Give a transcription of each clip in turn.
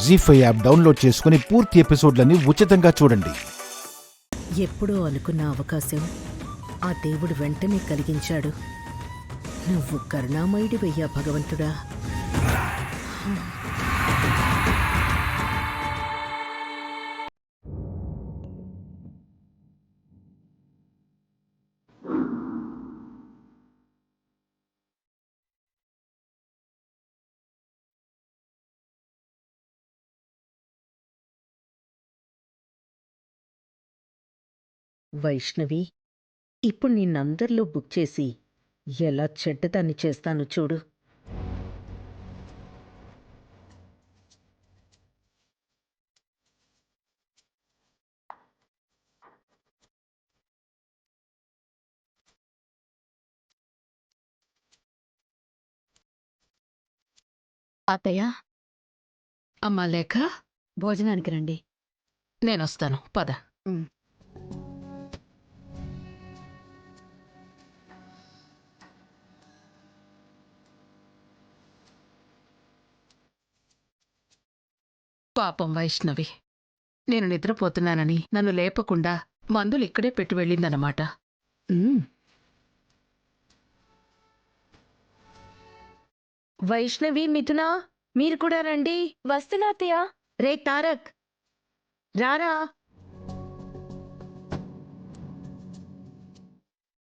జీ5 app download చేసుకుని పూర్తి ఎపిసోడ్లని ఉచితంగా చూడండి. ఎప్పుడో అనుకున్న అవకాశం ఆ దేవుడు వెంటనే కలిగించాడు. నువ్వు కరుణామయుడివయ్యా భగవంతుడా. వైష్ణవి, ఇప్పుడు నిన్నందరిలో బుక్ చేసి ఎలా చెడ్డదాన్ని చేస్తాను చూడు. అత్తయ్య, అమ్మా లేఖ, భోజనానికి రండి. నేనొస్తాను, పద. పాపం వైష్ణవి, నేను నిద్రపోతున్నానని నన్ను లేపకుండా మందులు ఇక్కడే పెట్టి వెళ్ళిందన్నమాట. వైష్ణవి, మిథున, మీరు కూడా రండి. వస్తున్నా అత్తయ్య. రే తారక్, రారా.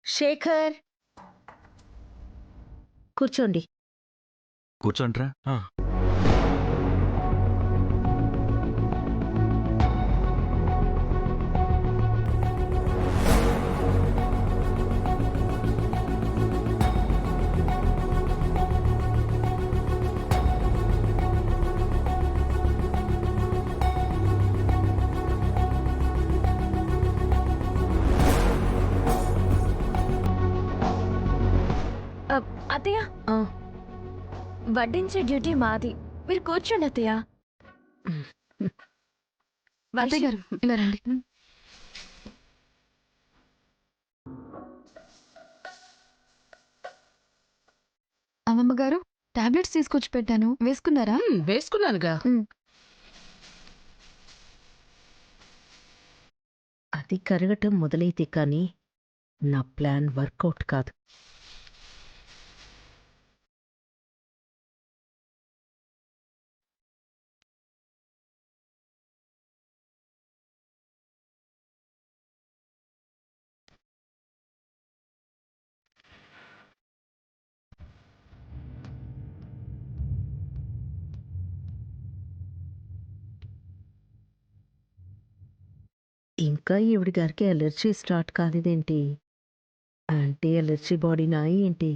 శేఖర్, కూర్చోండి. కూర్చోండ్రా. అత్తయ్య, వడ్డించే డ్యూటీ మాది. మీరు కూర్చోండి అత్తయ్య. అత్తయ్య గారు, ఇలా రండి. అమ్మమ్మ గారు, టాబ్లెట్స్ తీసుకొచ్చి పెట్టాను, వేసుకున్నారా? వేసుకున్నానుగా. అది కరగటం మొదలైతే కానీ నా ప్లాన్ వర్కౌట్ కాదు. ఇంకా ఈవిడి గారికి అలర్జీ స్టార్ట్ కాలేదేంటి? యాంటీ అలర్జీ బాడీనా ఏంటి?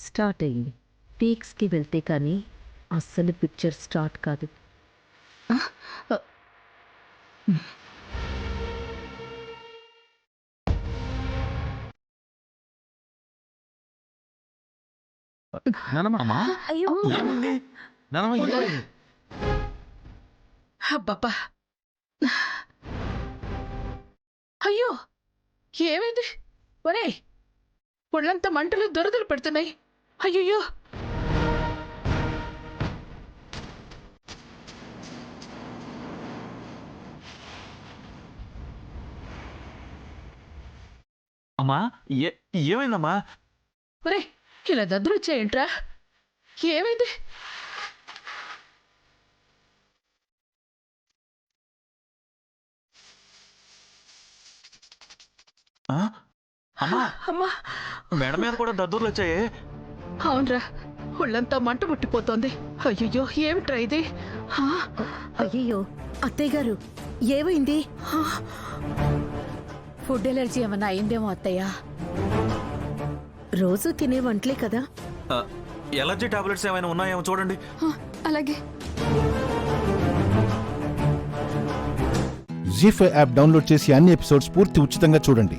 స్టార్ట్ అయ్యింది. పీక్స్కి వెళ్తే కానీ అస్సలు పిక్చర్ స్టార్ట్ కాదు. అయ్యో, అబ్బబ్బా, అయ్యో, ఏమైంది? ఒరే, ఒళ్ళంతా మంటలు దొరదలు పెడుతున్నాయి. అయ్యయ్యో, అమ్మా, ఏమైందమ్మా? ఒరే, ఇలా దద్దులు వచ్చాయంట్రా? ఏమైంది? అమ్మా, అమ్మా, మెడ మీద కూడా దద్దుర్లు వచ్చాయి. అవునరా, ఒళ్ళంతా మంట ముట్టిపోతోంది. అయ్యయ్యో, ఏమిట్రా ఇది? అయ్యయ్యో, అత్తయ్య గారు, ఏమైంది? ఫుడ్ ఎలర్జీ ఏమన్నా అయిందేమో అత్తయ్య. రోజు తినే వంటలే కదా. ఎలర్జీ టాబ్లెట్స్ ఏమైనా ఉన్నాయేమో చూడండి. అలాగే. జీ5 యాప్ డౌన్లోడ్ చేసి అన్ని ఎపిసోడ్స్ పూర్తి ఉచితంగా చూడండి.